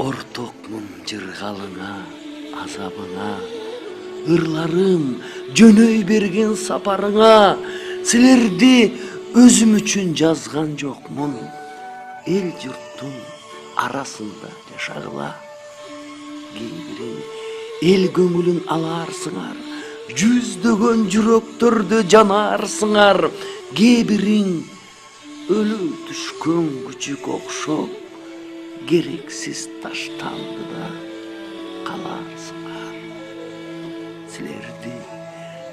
Ортокмун жыргалыңа, азабыңа, ырларым жөнөй берген сапарыңа. Силерди өзүм үчүн жазган жокмун, эл журттун арасында жашагыла. Кейбирин эл көңүлүн аларсыңар, жүздөгөн жүрөктөрдү жанарсыңар. Кейбириң өлү түшкөн күчүк окшоп, керексиз таштанды да каларсыңар. Силерди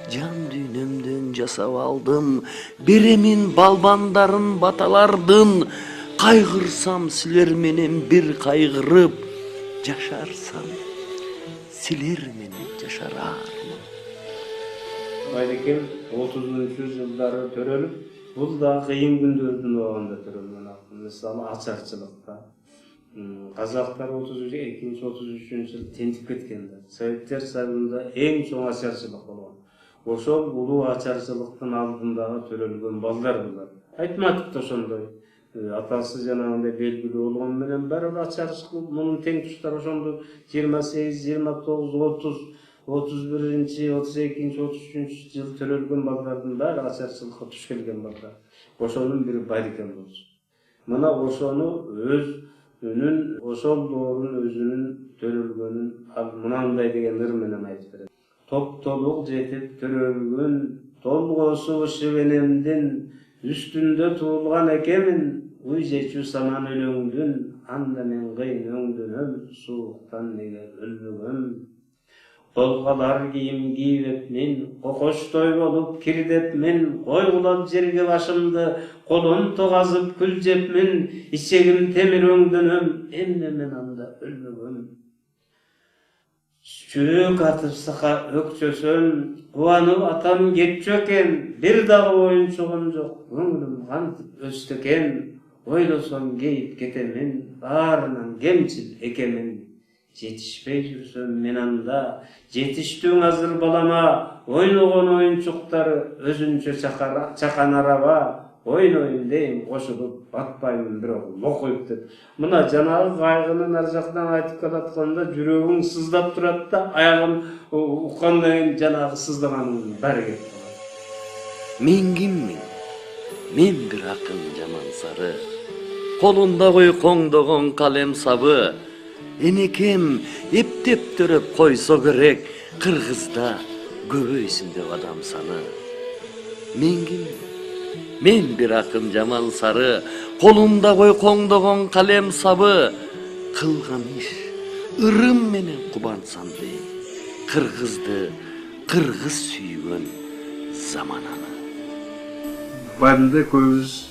жан дүйнөмдөн жасап алдым, беремин балбандарын баталардын. Кайгырсам силер менен бир кайгырып, жашарсам силер менен жашарармын. Байдекем 30-жылдары төрөлүп, бул да кыйын күндөрдүн убагында төрөлгөн акын. Мисалы ачарчылыкта. Казактар 32-33 жыл тентип кеткенде, Советтер Союзунда эң чоң ачарчылык болгон. Ошол улуу ачарчылыктын алдындагы төрөлгөн балдар булар. Айтматып да ошондой. Атасы жанагындай белгилүү болгон менен баары ачарчылык мунун тең туштары ошондо 28, 29, 30, 31-ci, 32-ci, 33-cü жыл төрөлгөн балдардын баары ачарчылыкка туш келген балдар. Ошонун бири Байдекем болчу. Мына ошону өзүнүн ошол доорун өзүнүн төрөлгөнүн ал мынандай деген ыр менен айтып берет. Топтолук жетип төрөлгөн толгосу шебенемдин үстүндө туулган экемин, уй жечү саман өлөңдүн, анда мен кыйын өңдөнөм, сууктан неге өлбөгөм. Колгалар кийим кийипмин, кокоштой болуп кирдепмин, койгулап жерге башымды, колун тогазып күл жепмин, ичегим темир өңдөнөм, эмне мен анда өлбөгөм. Чүрөк атып сака өкчөсөм, кубанып атам кетчү экен, бир дагы оюнчугум жок, көңүлүм кантип өстү экен, ойлосом кейип кетемин, баарынан кемчил экемин. Жетишпей жүрсөм мен анда, жетиштиң азыр балама, ойногон оюнчуктары өзүнчө чакан араба, ойнойм дейм кошулуп, батпаймын бирок локуйуп деп. Мына жанагы кайгынын ар жактан айтып келатканда жүрөгүң сыздап турат да, аягым уккандан кийин жанагы сыздаганын баары кетип калат. Мен киммин? Мен бир акын жаман сары, колунда коңдогон калем сабы. Энекем эптеп төрөп койсо керек, Кыргызда көбөйсүн деп адам саны. Мен киммин? Мен бир акын жаман сары, колумда коңдогон калем сабы. Кылган иш ырым менен кубансам дейм, Кыргызды кыргыз сүйгөн замананы. Барды көбүз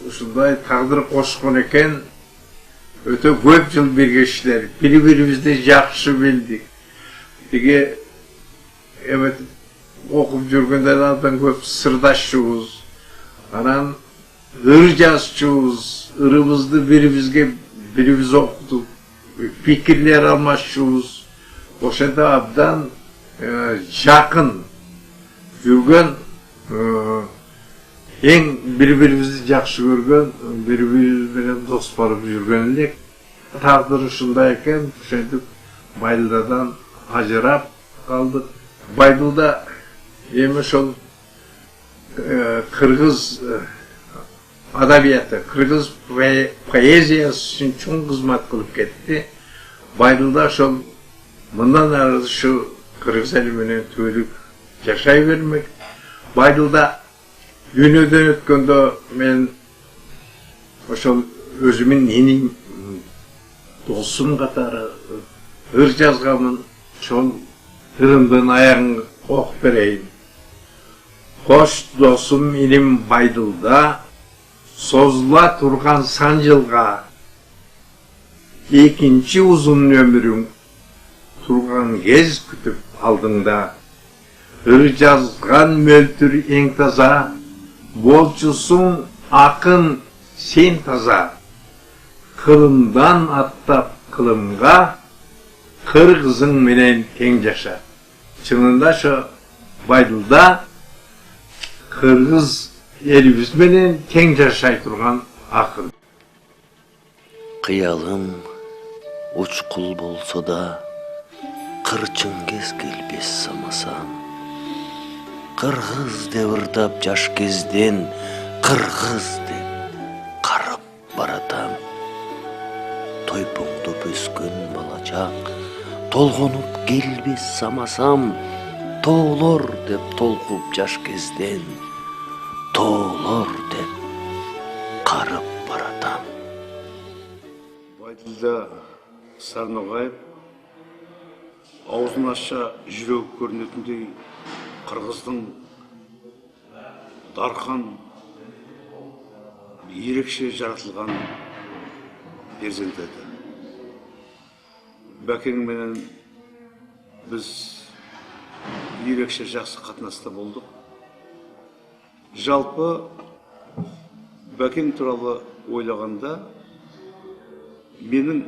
ушундай тагдыр кошкон экен. Өтө көп жыл биргешлер, бири-бирибизди жакшы билдик. Тиги окуп жүргөндө абдан көп сырдашчубуз. Анан ыр жазчубуз, ырыбызды бирибиз окутуп, пикирлер алмашчубуз. Ошондо абдан жакын жүргөн, эң бири-бирибизди жакшы көргөн, бири-бирибиз менен дос болуп жүргөн элек. Тагдыр ушундай экен, ошентип Байдылдан ажырап калдык. Байдылда эми ошол кыргыз адабияты, кыргыз поэзиясы үчүн чоң кызмат кылып кетти. Байдылда ошол мындан ары ушу кыргыз эли менен түбөлүк жашай бермек. Байдылда дүйнөдөн өткөндө мен ошол өзүмүн иним, досум катары ыр жазганмын. Ошол ырымдын аягын окуп берейин. Кош досум иним Байдылда, созула турган сан жылга, экинчи узун өмүрүң турган кез күтүп алдыңда. Ыр жазган мөлтүр эң таза, болчусуң акын сен таза. Кылымдан аттап кылымга, кыргызың менен тең жаша. Чынында ошо Байдылда кыргыз элибиз менен тең жашай турган акын. Кыялым учкул болсо да, кырчын кез келбес самасам. Кыргыз деп ырдап жаш кезден, кыргыз деп карып баратам. Тойпоңдоп өскөн балачак, толгонуп келбес самасам. Тоолор деп толкуп жаш кезден, тоолор деп карып баратам. Байділда Сарноғаев аузын ашса жүрегі көрінетіндей қырғыздың дархан, ерекше жаратылған перзенті еді. Бәкеңменен біз ерекше жақсы қатынаста болдық. Жалпы Бәкең туралы ойлағанда менің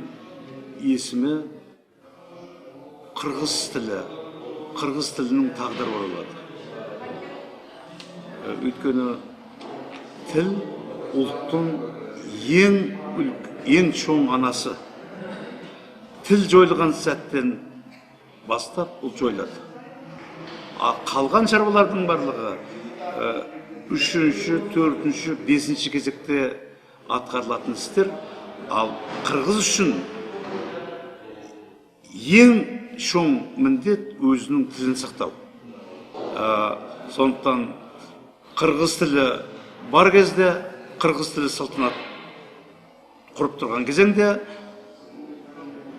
есіме қырғыз тілінің тағдыры оралады. Өйткені тіл ұлттың ең чоң анасы. Тіл жойылған сәттен бастап ұлт жойылады. Қалған шаруалардың барлығы үшінші, төртінші, бесінші кезекте атқарылатын істер, ал қырғыз үшін ең чоң міндет өзінің тілін сақтау. Сондықтан қырғыз тілі бар кезде, қырғыз тілі салтанат құрып тұрған кезеңде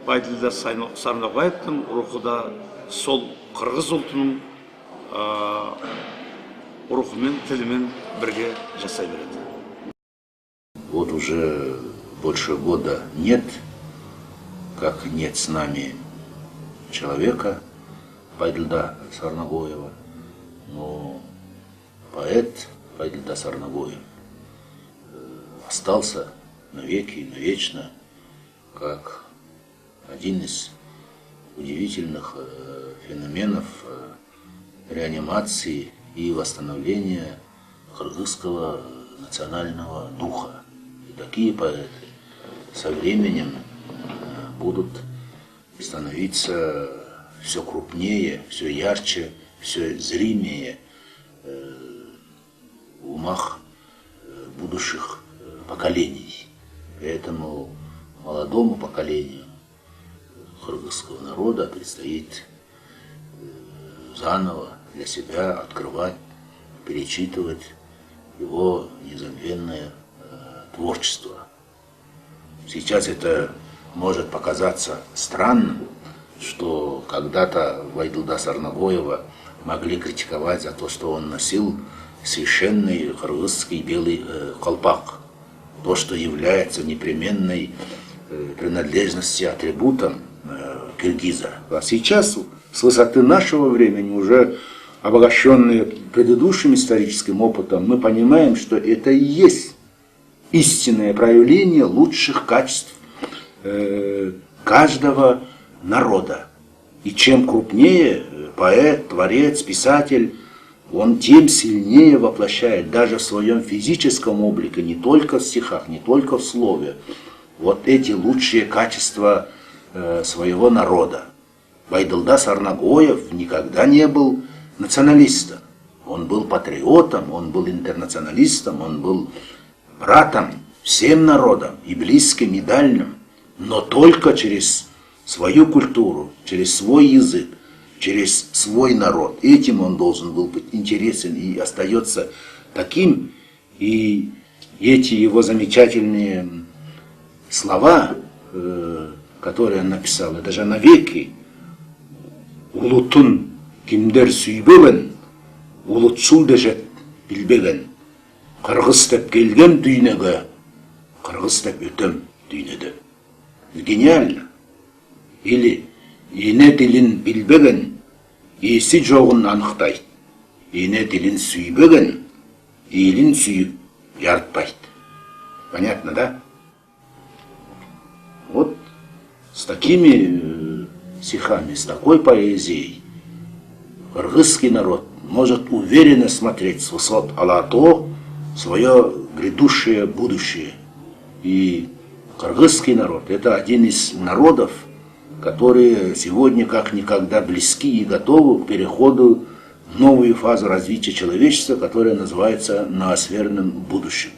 Байділда Сарноғаевтың рухы да сол қырғыз ұлтының рухымен, тілімен бірге жасай береді. Вот уже больше года нет, как нет с нами человека, Байділда Сарноғаева, но поэт Байділда Сарноғаев остался навеки и навечно, как один из удивительных феноменов реанимации и восстановления кыргызского национального духа. И такие поэты со временем будут становиться все крупнее, все ярче, все зримее в умах будущих поколений. Поэтому молодому поколению кыргызского народа предстоит заново для себя открывать, перечитывать его незабвенное творчество. Сейчас это может показаться странным, что когда-то Байділда Сарноғаева могли критиковать за то, что он носил священный кыргызский белый колпак, то, что является непременной принадлежностью, атрибутом киргиза. А сейчас, с высоты нашего времени, уже обогащенные предыдущим историческим опытом, мы понимаем, что это и есть истинное проявление лучших качеств каждого народа. И чем крупнее поэт, творец, писатель, он тем сильнее воплощает даже в своем физическом облике, не только в стихах, не только в слове, вот эти лучшие качества своего народа. Байділда Сарноғаев никогда не был националистом. Он был патриотом, он был интернационалистом, он был братом всем народам, и близким, и дальним, но только через свою культуру, через свой язык, через свой народ. Этим он должен был быть интересен и остается таким. И эти его замечательные слова, которые он написал, это же навеки. Улутун кимдер сүйбеген, улутшул дешет билбеген. Кыргыз деп келген дүйнөгө, кыргыз деп өтөм дүйнөдө. Гениально. Или эне тилин билбеген, эси жогун аныктайт. Эне тилин сүйбеген, элин сүйүп ярытпайт. Понятно, да? Вот с такими стихами, с такой поэзией кыргызский народ может уверенно смотреть с высот Алато свое грядущее будущее. И Кыргызский народ – это один из народов, которые сегодня как никогда близки и готовы к переходу в новую фазу развития человечества, которая называется ноосферным будущим.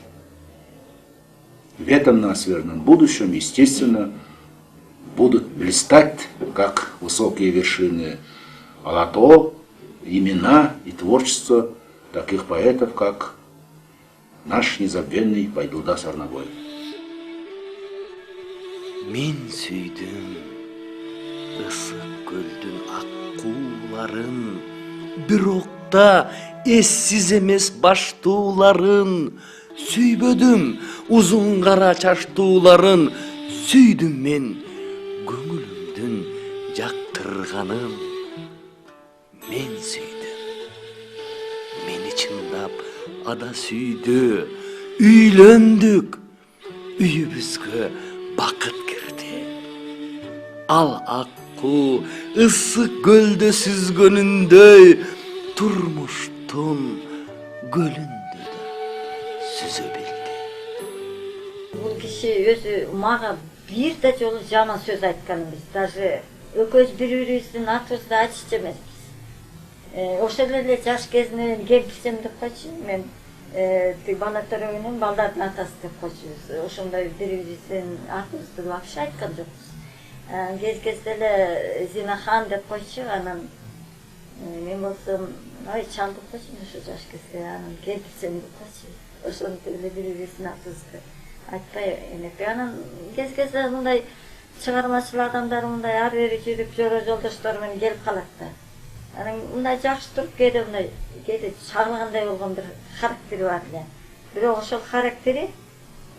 В этом ноосферном будущем, естественно, будут блистать, как высокие вершины Алато, имена и творчество таких поэтов, как наш незабвенный Байдулда Сарнагоев. Мен сүйдім ысык көлдің аққуларын, бір оқта ессіз емес баштууларын, сүйбөдім ұзын қара чаштууларын, сүйдім мен көңілімдің жақтырғанын. Мен сүйдім, мені чындап ада сүйді, үйлөндік, үйімізге бақыт кірді. Ал аққу ысык көлді сүзгөнүндөй, турмуштун көлүндө да сүзө билди. Бул киши өзү мага бир да жолу жаман сөз айткан эмес. Даже экөөбүз бири-бирибиздин атыбызды айтчу эмеспиз. Ошол эле жаш кезинен кемпирсем деп койчу. Мен бала төрөгүнүн балдардын атасы деп койчубуз. Ошондой бири-бирибиздин атыбызды вообще айткан жокпуз. Кез-кезде эле Зинахан деп койчу. Анан мен болсом, ой, чал деп койчу ошо жаш кезде. Анан кемпирсем деп койчу. Ошентип эле бири-бирибиздин атыбызды айтпай эмек. Анан кез-кезде мындай чыгармачыл адамдар мындай ар бери жүрүп, жора жолдоштор менен келип калат да. Анан мындай жакшы туруп, кээде чагылгандай болгон бир характери бар эле. Бирок ошол характери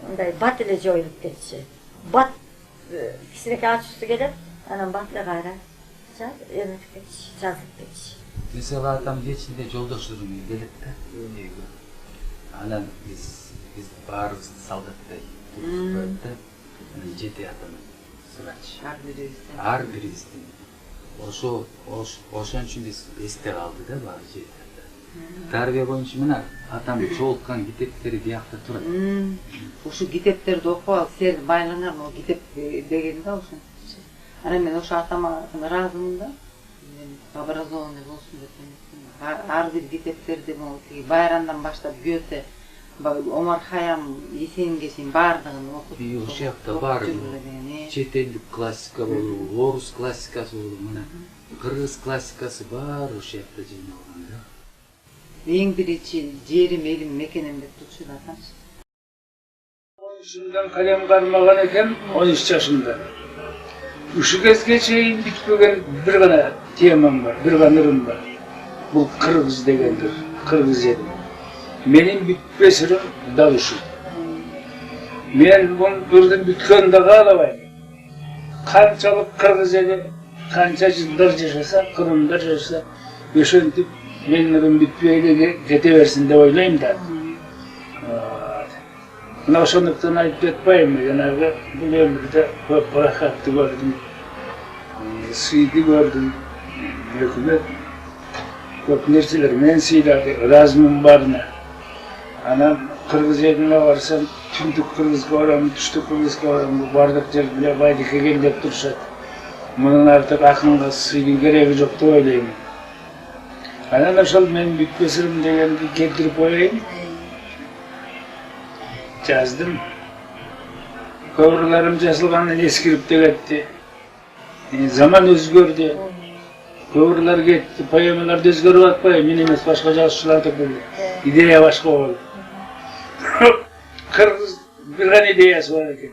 мындай бат эле жоюлуп кетчү. Бат кичинекей ачуусу келет, анан бат эле кайра эметип кетчү, жазып кетчү. Мисалы атам кечинде жолдоштору менен келет да. Анан биз баарыбыз солдаттай турушпайт да. Анан жети атам сурачы. Ар бирибиздин. Ошон үчүн биз эсте калды да баары жети ата. Тарбия боюнча мына атам чогулткан китептери биякта турат. Ошо китептерди окуп алып, сен байланар могу китеп деген да ошо. Анан мен ошо атама ыраазымын да. Мен образованный болсун деп эмесмин. Ар бир китептерди могу тиги байрамдан баштап Гёте, Омар Хайям, Есенинге чейин баардыгын окуп. Ошол жакта бар. Чет элдик классика болду, орус классикасы болду, мына кыргыз классикасы бар ошол жакта жыйналган да. Эң биринчи жерим, элим, мекенем деп турчу да атам. Шундан калем кармаган экен 13 жашымда. Ушул кезге чейин бүтпөгөн бир гана темам бар, бир гана ырым бар. Бул кыргыз дегендир, кыргыз элим. Менин бүтпөс ырым дал ушул. Мен бул ырдын бүткөнүн да каалабайм. Канчалык кыргыз эли, канча жылдар жашаса, кырымдар жашаса, ошентип менин ырым бүтпөй эле кете берсин деп ойлойм да. Мына ошондуктан айтып жатпайм, жанагы бул өмүрдө көп баракатты көрдүм, сыйды көрдүм, өкмөт көп нерселер менен сыйлады, ыраазымын баарына. Анан кыргыз элине барсам, түндүк кыргызга барам, түштүк кыргызга барам, бардык жер биле байдык экен деп турушат. Мунун артык акынга сыйдын кереги жок деп ойлойм. Анан ошол мен бүтпөс ырым дегенди келтирип коеюн. Жаздым. Көбүрлөрүм жазылгандан эскирип да кетти. Заман өзгөрдү. Көбүрлөр кетти, поэмалар өзгөрүп атпайбы, мен эмес башка жазуучулардыкы идея башка болду. Кыргыз бир гана идеясы бар экен.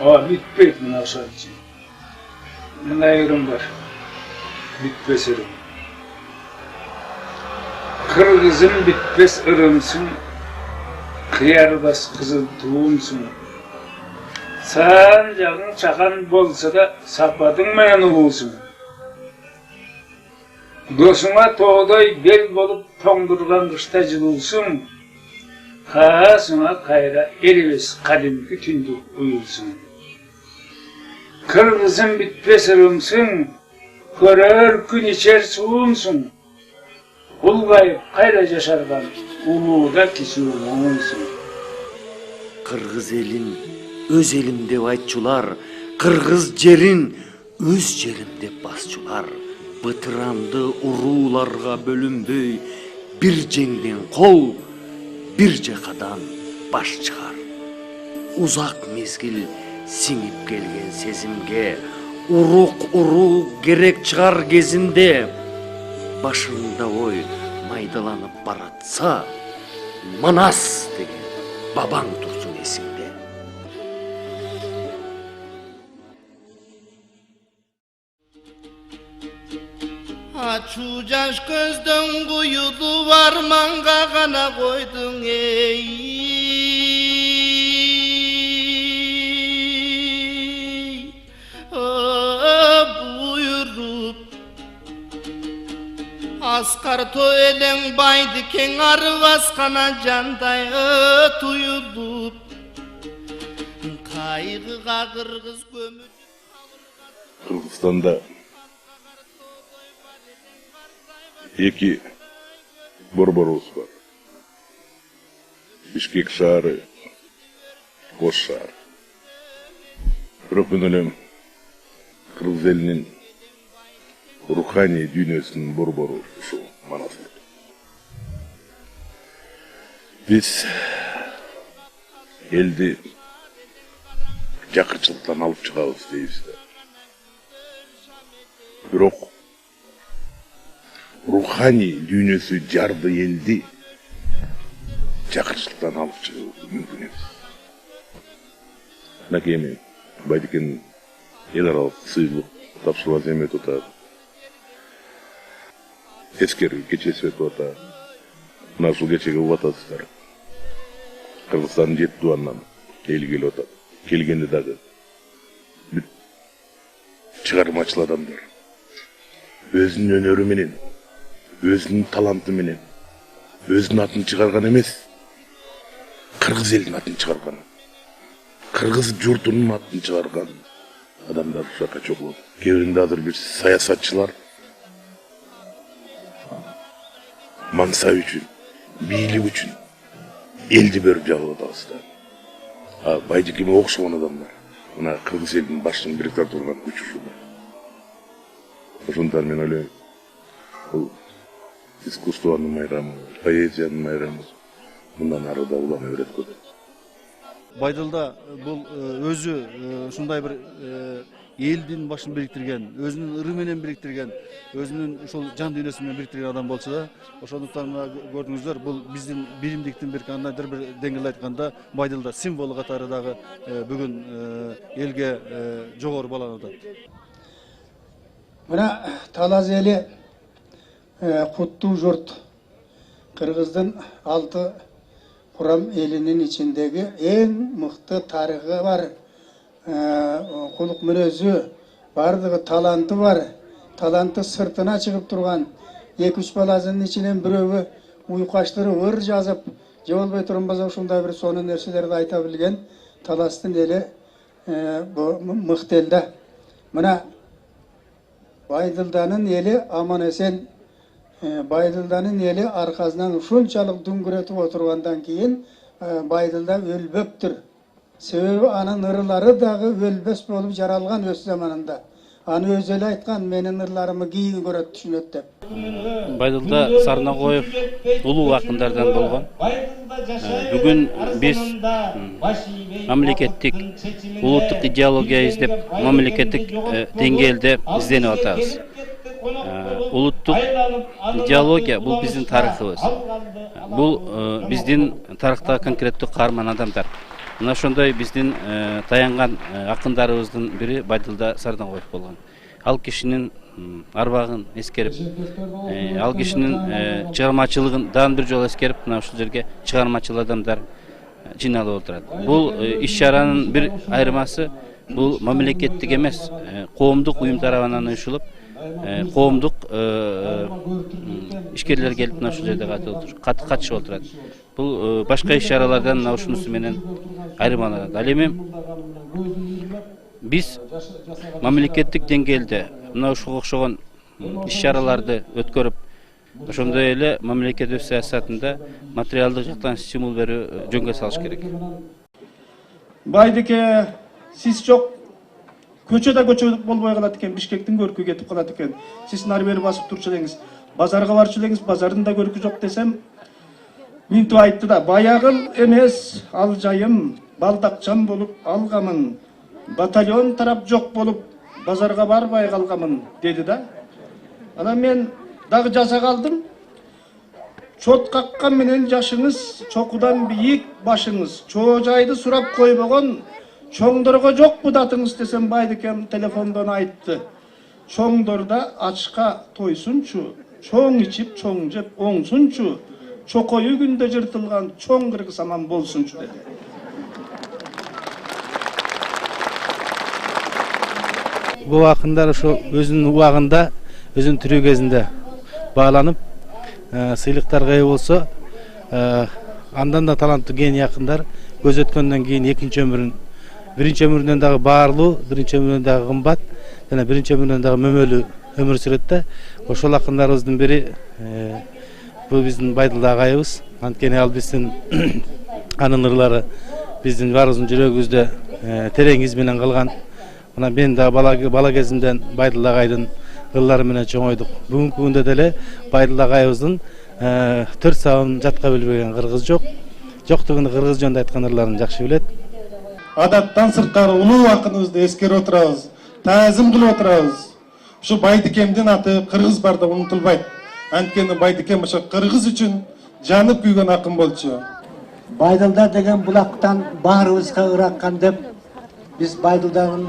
Бүтпөйт мына ошон үчүн. Мындай ырым бар. Бүтпөс ырым. Кыргызым бүтпөс ырымсың, кыярбас кызыл туумсың. Саан жагың чакан болса да, сапатың менен улуусуң. Досуңа тоодой бел болуп тоңдурган кышта жылуусуң. Каасыңа кайра эрибес кадимки түндүк уюлсуң. Кыргызым бүтпөс ырымсың, көрөр күн ичер суумсың. Улгайып кайра жашарган улууда кисүү моңуңсың. Kırgız elin öz elim dep aytчулар, Kırgız jerin öz jerim dep basчулар. Bıtırandı urularga bölünböy, bir jеңден kol, bir jakadan baş çıkar. Uzak mezgil singip gelgen sezimge, uruk gerek çıkar gezinde. Başında oy maydalanıp baratsa, Manas деген baban dursun esinde. Açu jaş gözden kuyulu varmanga gana koydun ey. Buyurup Askar to'ylen baydı keng arı baskana janday tuyulup Kaygıga kırgız gömücü Kırgızstanda iki Борборус бар. Бишкек шаары, Ош шаары. Бирок мен ойлойм, Кыргыз элинин руханий дүйнөсүнүн борбору ушул Манас. Биз элди жакырчылыктан алып чыгабыз дейбиз да. Бирок руханий дүйнөсү жарды элди жакырчылыктан алып чыгуу мүмкүн эмес. Мынакей эми Байдыкенин эл аралык сыйлык тапшыруу эметип атат. Эскер кечеси өтүп атат. Мына ушул кечеге угуп атасыздар. Кыргызстандын 7 дуанынан эл келип атат. Келгенде дагы бүт чыгармачыл адамдар өзүнүн өнөрү менен, өзүнүн таланты менен, өзүнүн атын чыгарган эмес, кыргыз элдин атын чыгарган, кыргыз журтунун атын чыгарган адамдар ушул жака чогулат. Кээ биринде азыр бир саясатчылар мансап үчүн, бийлик үчүн элди берип жабылып атабыз да. Байдыкеме окшогон адамдар мына кыргыз элдин башын бириктире турган күч ушул. Ошондуктан мен ойлойм, бул искусствонун майрамы, поэзиянын майрамы мындан ары да улана берет го. Байдылда бул өзү ушундай бир элдин башын бириктирген, өзүнүн ыры менен бириктирген, өзүнүн ушул жан дүйнөсү менен бириктирген адам болчу да. Ошондуктан көрдүңүздөр, бул биздин биримдиктин бир кандайдыр бир деңгээлде айтканда Байдылда символу катары дагы бүгүн элге жогору бааланып атат. Мына Талас эли куттуу журт. Кыргыздын 6 курам элинин ичиндеги эң мыкты тарыхы бар, кулук мүнөзү, бардыгы таланты бар. Таланты сыртына чыгып турган 2-3 баласынын ичинен бирөөгө уйкаштырып ыр жазып, же болбой турбаса ушундай бир сонун нерселерди айта билген Таластын эли мыкты эл да. Мына Байдылданын эли аман эсен, Байдылданын эли аркасынан ушунчалык дүңгүрөтүп отургандан кийин Байдылда өлбөптүр. Себеби анын ырылары дагы өлбөс болуп жаралган өз заманында. Аны өзү эле айткан, менин ырларымы кийин көрөт, түшүнөт деп. Байдылда Сарнагоев улуу акындардан болгон. Бүгүн биз мамлекеттик улуттук идеология издеп, мамлекеттик деңгээлде изденип атабыз. Улуттук идеология бул биздин тарыхыбыз. Бул биздин тарыхтагы конкреттүү каарман адамдар. Мына ошондой биздин таянган акындарыбыздын бири Байдылда Сарнагоев болгон. Ал кишинин арбагын эскерип, ал кишинин чыгармачылыгын дагы бир жолу эскерип, мына ушул жерге чыгармачыл адамдар жиналып отурат. Бул иш-чаранын бир айырмасы, бул мамлекеттик эмес, коомдук уюм тарабынан уюшулуп, коомдук ишкерлер келип мына ушул жерде катышып отурат. Бул башка иш-чаралардан мына ушунусу менен айырмаланат. Ал эми биз мамлекеттик деңгээлде мына ушуга окшогон иш-чараларды өткөрүп, ошондой эле мамлекет өз саясатында материалдык жактан стимул берүү жөнгө салыш керек. Байдыке сиз жок көчө болбой калат экен, Бишкектин көркү кетип калат экен. Сиз нары бери басып турчу элеңиз, базарга барчу элеңиз, базардын да көркү жок десем, минтип айтты да, баягыл эмес ал жайым, балдакчан болуп алгамын, батальон тарап жок болуп базарга барбай калгамын деди да. Анан мен дагы жаза калдым. Чот каккан менен жашыңыз, чокудан бийик башыңыз, чоо жайды сурап койбогон чоңдорго жокпу датыңыз десем, Байдыкем телефондон айтты. Чоңдорда ачка тойсунчу, чоң ичип, чоң жеп оңсунчу, чокою күндө жыртылган чоң кыргыз аман болсунчу деди. Бул акындар ошо өзүнүн убагында, өзүнүн тирүү кезинде бааланып, сыйлыктарга ээ болсо, андан да таланттуу гений акындар көз өткөндөн кийин экинчи өмүрүн, биринчи өмүрүнөн дагы баарлуу, биринчи өмүрүнөн дагы кымбат, жана биринчи өмүрүнөн дагы мөмөлүү өмүр сүрөт да. Ошол акындарыбыздын бири бул биздин Байдыл агайыбыз. Анткени ал биздин анын ырлары биздин баарыбыздын жүрөгүбүздө терең из менен калган. Мына мен да бала кезимден Байдыл агайдын ырлары менен чоңойдук. Бүгүнкү күндө деле Байдыл агайыбыздын 4 сабын жатка билбеген кыргыз жок. Жоктугунду кыргыз жөнүндө айткан ырларын жакшы билет. Адаттан сырткары улуу акыныбызды эскерип отурабыз, таазим кылып отурабыз. Ушу Байдыкемдин аты кыргыз барда унутулбайт. Анткени Байдыкем ошо кыргыз үчүн жанып күйгөн акын болчу. Байдылдар деген булактан баарыбызга ыраккан деп, биз Байдылдардын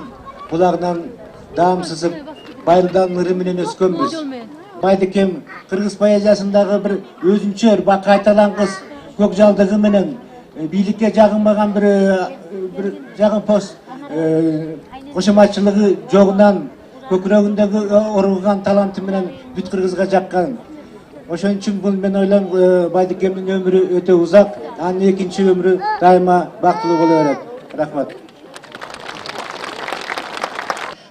булагынан даам сызып, Байдылдардын ыры менен өскөнбүз. Байдыкем кыргыз поэзиясындагы бир өзүнчө кайталан кыз көк жалдыгы менен бийликке жагынбаган бир жагымпоз кошоматчылыгы жогунан көкүрөгүндөгү оруган таланты менен бүт кыргызга жаккан. Ошон үчүн бул мен ойлойм Байдыкемдин өмүрү өтө узак, анын экинчи өмүрү дайыма бактылуу боло берет. Рахмат.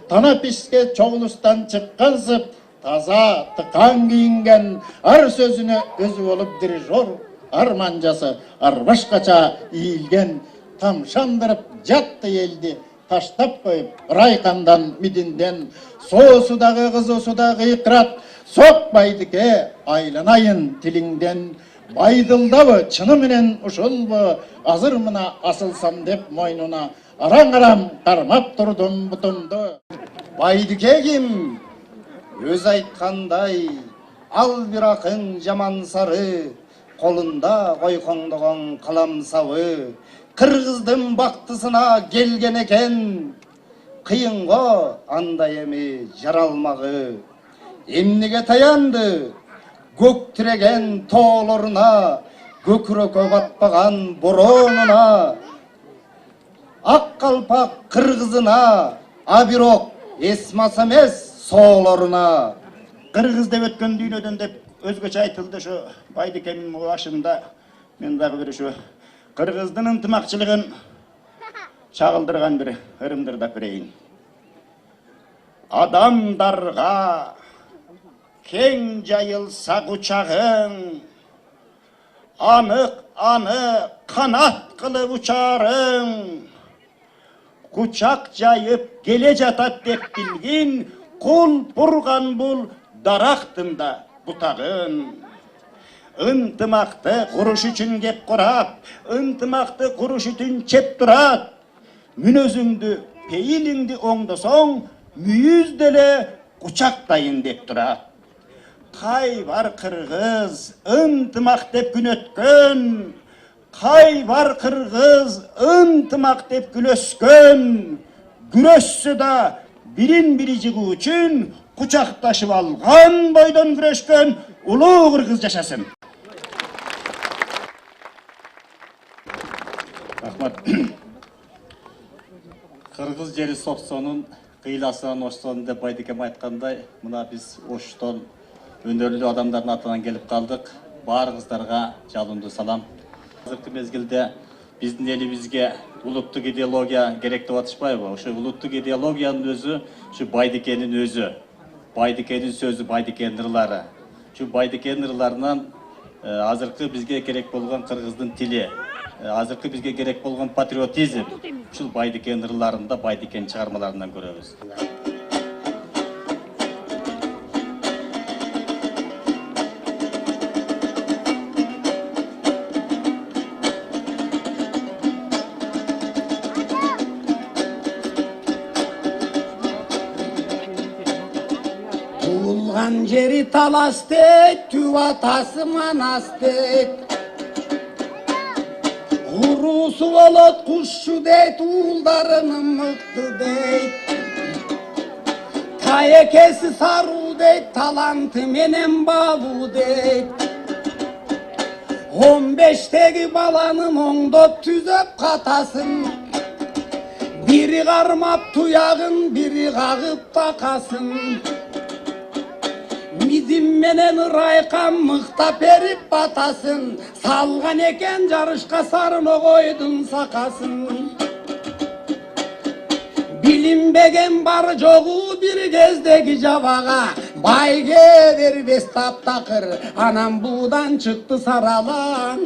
Танаписке чогулустан чыккансып, таза, тыкан кийинген, ар сөзүнө өзү болуп дирижер, арманжасы арбашкача ийилген, тамшандырып жатты элди, таштап коюп Райкандан Мидинден, соосу дагы кызуусу дагы икрат, сок Байдыке айланайын тилиңден, Байдылдабы чыны менен ушулбу, азыр мына асылсам деп мойнуна, араң-арам кармап турдум бутумду. Байдыке ким? Өз айткандай, ал бир акын жаман сары, колунда койкоңдогон калам сабы, кыргыздын бактысына келген экен, кыйынго андай эми жаралмагы. Эмнеге таянды көк тиреген тоолоруна, көкүрөккө батпаган боронуна, ак калпак кыргызына, а бирок эсмас эмес соолоруна. Кыргыз деп өткөн дүйнөдөн деп өзгөчө айтылды ошо Байдыкемдин башында. Мен дагы бир ошо кыргыздын ынтымакчылыгын чагылдырган бир ырымдырдап берейин. Адамдарга кең жайылса кучагың, анық канат кылып учарың, кучак жайып келе жатат деп билгин, кул бурган бул дарактында бутагын. Ынтымакты куруш үчүн кеп курап, ынтымакты куруш үчүн чеп турат. Мүнөзүңдү, пейилиңди оңдосоң, мүйүз деле кучактайын деп турат. Кай бар кыргыз ынтымак деп күн өткөн, кай бар кыргыз ынтымак деп күлөскөн, күрөшсө да бирин бири жыгуу үчүн кучакташып алган бойдон күрөшкөн улуу кыргыз жашасын. Рахмат. Кыргыз жери сопсонун кыйласынан оштон деп Байдыкем айткандай, мына биз Оштон өнөрлүү адамдардын атынан келип калдык. Баарыңыздарга жалындуу салам. Азыркы мезгилде биздин элибизге улуттук идеология керек деп атышпайбы? Ошо улуттук идеологиянын өзү ушу Байдыкенин өзү. Байдыкенин сөзү, Байдыкенин ырлары. Ушу Байдыкенин ырларынан азыркы бизге керек болгон кыргыздын тили, азыркы бизге керек болгон патриотизм ушул Байдыкен ырларында, Байдыкен чыгармаларынан көрөбүз. Tuğulgan jeri talas deyt, tüvatası manas deyt. Urusu olot kuşçu deyt, uğuldarının mıktı deyt. Tayekesi saru deyt, talantı menen babu deyt. 15'teki balanın oңdop tüzöp katasın. Biri karmap tuyağın, biri kağıp bakasın. Bizim menen ıraykan mıhtap erip batasın. Salgan eken jarışka sarını koydun sakasın. Bilinbegen bar jogu bir gezdeki javaga. Bayge verbes taptakır, anam buğdan çıktı saralan.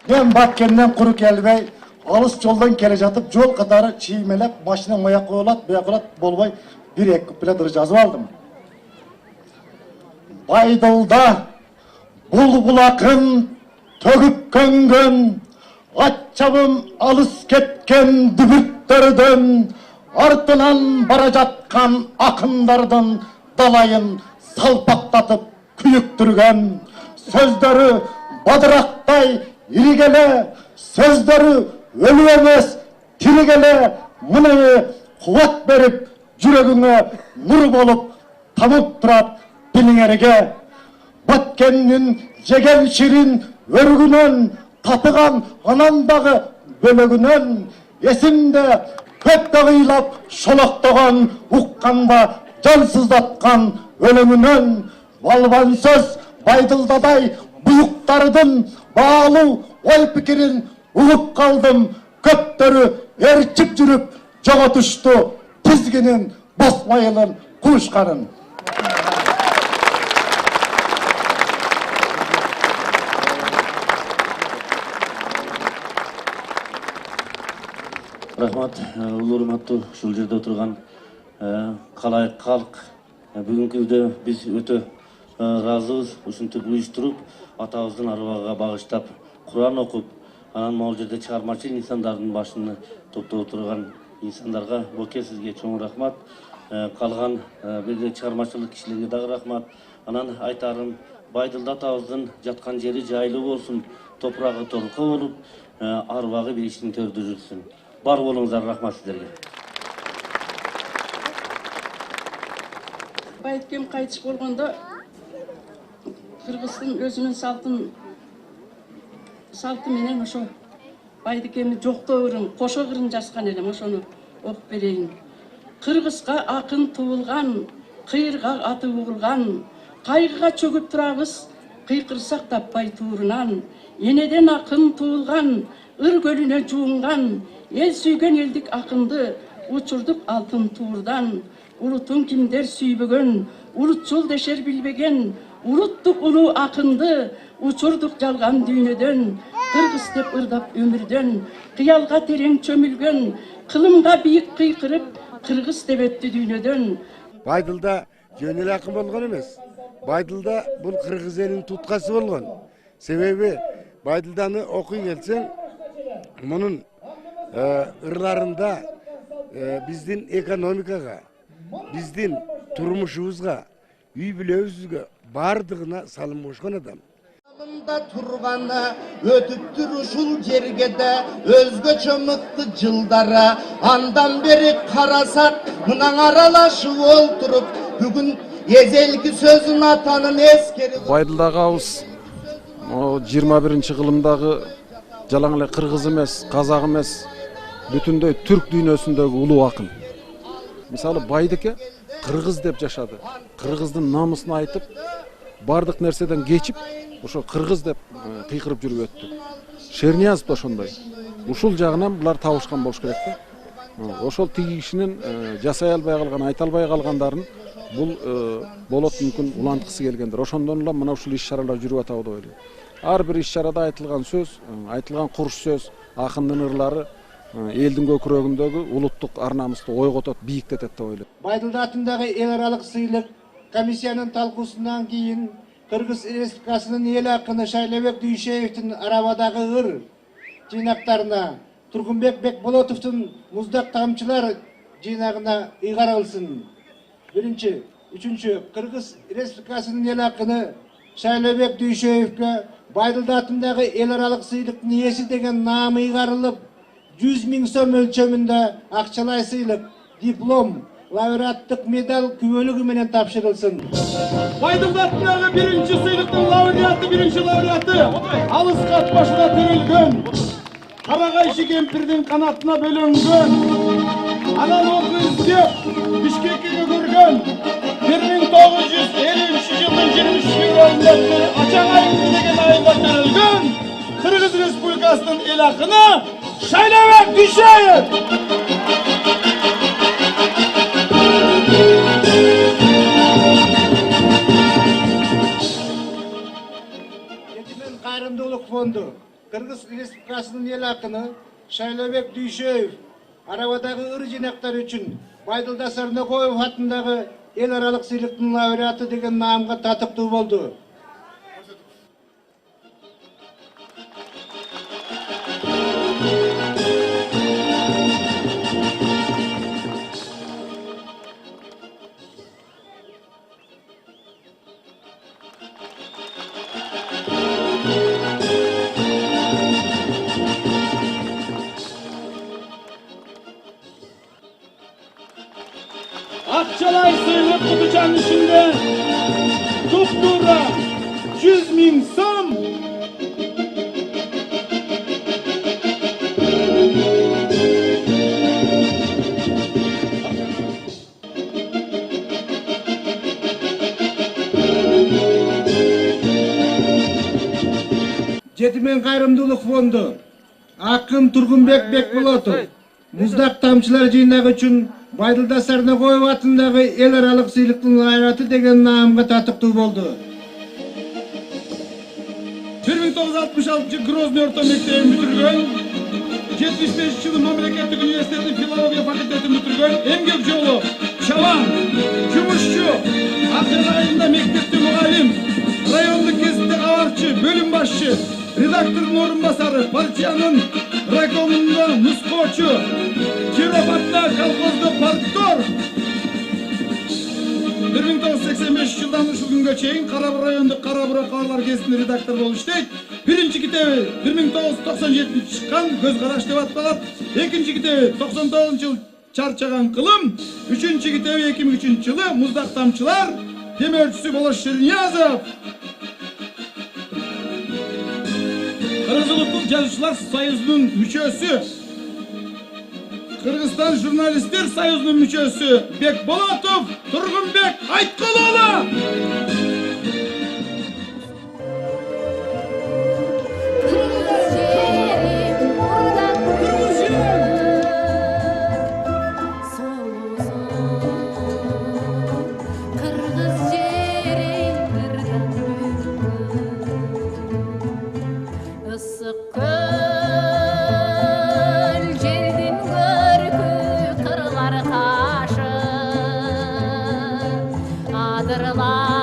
Ben Batkenden kuru kelbey, alыс жолдан келе жатып, жол қатары чиймелеп, машина моя коюлат, буя коюлат болбой, bir екі куплет ыр жазып алдым. Байдылда бұлбұл ақын төгіп көнгөн, атчабым алыс кеткен дүбүттерден, артынан бара жатқан ақындардың далайын салпақтатып күйіктірген, сөздері бадырақтай иригеле, сөздері өлі емес, тиригеле, мынайы қуат беріп, жүрегіңе нұр болып, тамып тұрат билиңерге. Баткеннің жеген ширин өргінен, татыған анандағы бөлігінен, есімде көк дағилап шолақтаған, ұққанда жансыздатқан өлімінен, балбан сөз Байдылдадай бұйықтардың bağlı ой пікірін ұғып қалдым, көптері ерчіп жүріп, жоға түшті тізгінін, басмайылын, құшқарын. Рахмат, улуу урматтуу ушул жерде отурган калайык калк. Бүгүнкү күндө биз өтө ыраазыбыз. Ушинтип уюштуруп, атабыздын арбагына багыштап, Куран окуп, анан могул жерде чыгармачыл инсандардын башыны топтоп отурган инсандарга Боке сизге чоң рахмат. Калган бирде чыгармачылык кишилерге дагы рахмат. Анан айтарым, Байдылда атабыздын жаткан жери жайлуу болсун, топурагы торко болуп, арбагы бириштин төрдө жүрсүн. Бар болуңуздар, рахмат сиздерге. Байдыкем кайтыш болгондо Кыргыздын өзүнүн салты менен ошо Байдыкемди жоктоо ырын, кошо ырын жазган элем, ошону окуп берейин. Кыргызга акын туулган, кыйырга аты угулган, кайгыга чөгүп турабыз, кыйкырсак таппай туурунан. Энеден акын туулган, ыр көлүнө жуунган, эл сүйгөн элдик акынды учурдук алтын туурдан. Улутун кимдер сүйбөгөн, улутчул дешер билбеген, улуттук улуу акынды учурдук жалган дүйнөдөн. Кыргыз деп ырдап өмүрдөн, кыялга терең чөмүлгөн, кылымга бийик кыйкырып, кыргыз деп өттү дүйнөдөн. Байдылда жөн эле акын болгон эмес. Байдылда бул кыргыз элинин туткасы болгон. Себеби Байдылданы окуй келсең, мунун ырларында биздин экономикага, биздин турмушубузга, үй бүлөбүзгө бардыгына салым кошкон адам. Turganda ötüptür uşul jergede özgöçö mыкты жылдары andan beri karasak mınan aralaşıp olturup bugün ezelgi sözün atanın eskeri. Байдылдагы абыз 21-кылымдагы жалаң эле кыргыз эмес, казак эмес, бүтүндөй түрк дүйнөсүндөгү улуу акын. Мисалы Байдыке кыргыз деп жашады. Кыргыздын намысын айтып, бардык нерседен кечип, ошо кыргыз деп кыйкырып жүрүп өттү. Шерниязов да ошондой. Ушул жагынан булар табышкан болуш керек да. ошол тиги кишинин жасай албай калган, айта албай калгандарын бул болот мүмкүн уланткысы келгендер. Ошондон эле мына ушул иш-чаралар жүрүп атабы деп ойлойм. Ар бир иш-чарада айтылган сөз, айтылган курч сөз, акындын ырлары элдин көкүрөгүндөгү улуттук ар намысту ойготот, бийиктетет деп ойлойм. Байдылда атындагы эл аралык сыйлык комиссиянын талкуусунан кийин Кыргыз Республикасынын эл акыны Шайлебек Дүйшеевдин Арабадагы ыр жыйнактарына, Тургунбек Бекболотовдун Муздак тамчылар жыйнагына ыйгарылсын. Биринчи, үчүнчү, Кыргыз Республикасынын эл акыны Шайлебек Дүйшеевге Байдылда атындагы эл аралык сыйлыктын ээси деген наамы ыйгарылып, 100 000 сом өлчөмүндө акчалай сыйлык, диплом, лауреаттык медаль күбөлүгү менен тапшырылсын. Байдылда атындагы биринчи сыйлыктын лауреаты, биринчи лауреаты алыс кат башына төрөлгөн, Карагайчы кемпирдин канатына бөлөнгөн, анан окуу издеп Бишкекке көргөн, 1950-жылдын 23-июлунда Ачаң айында деген айында төрөлгөн Кыргыз Республикасынын эл акыны Шайлебек Дүйшеев. Жетимен кайрымдуулук фонду Кыргыз Республикасынын эл акыны Шайлебек Дүйшеев Арабадагы ыр жыйнактары үчүн Байдылда Сарнакоев атындагы эл аралык сыйлыктын лауреаты деген наамга татыктуу болду. Akçalay sıylık kutucağın içinde Tuktura 100 000 som. Жетимен кайрымдуулук фонду Акын Тургунбек Бекболотов Муздак тамчылар жыйнагы үчүн Байдылда Сарнакоев атындагы эл аралык сыйлыктын лауреаты деген наамга татыктуу болду. 1966 Грозный орто мектебин бүтүргөн, 75-жылы мамлекеттик университеттин филология факультетин бүтүргөн, эмгек жолу чабан, жумушчу, апрель айында мектепте мугалим, райондук гезитте кабарчы, бөлүм башчы, редактордун орун басары, партиянын райкомунда нускоочу, Кироватта колхозда парктор. 1985 жылдан ушул күнгө чейин Карабур райондук Карабур кабарлар гезитинин редактор болуп иштейт. Биринчи китеби 1997 чыккан Көз караш деп атталат. Экинчи китеби 99-жыл Чарчаган кылым. Үчүнчү китеби 2003-жылы Муздак тамчылар. Демөөрчүсү Болош Шерниязов. Кыргыз улуттук жазуучулар союзунун мүчөсү. Кыргызстан журналисттер союзунун мүчөсү Бекболотов Тургунбек Айткулова. Adırlar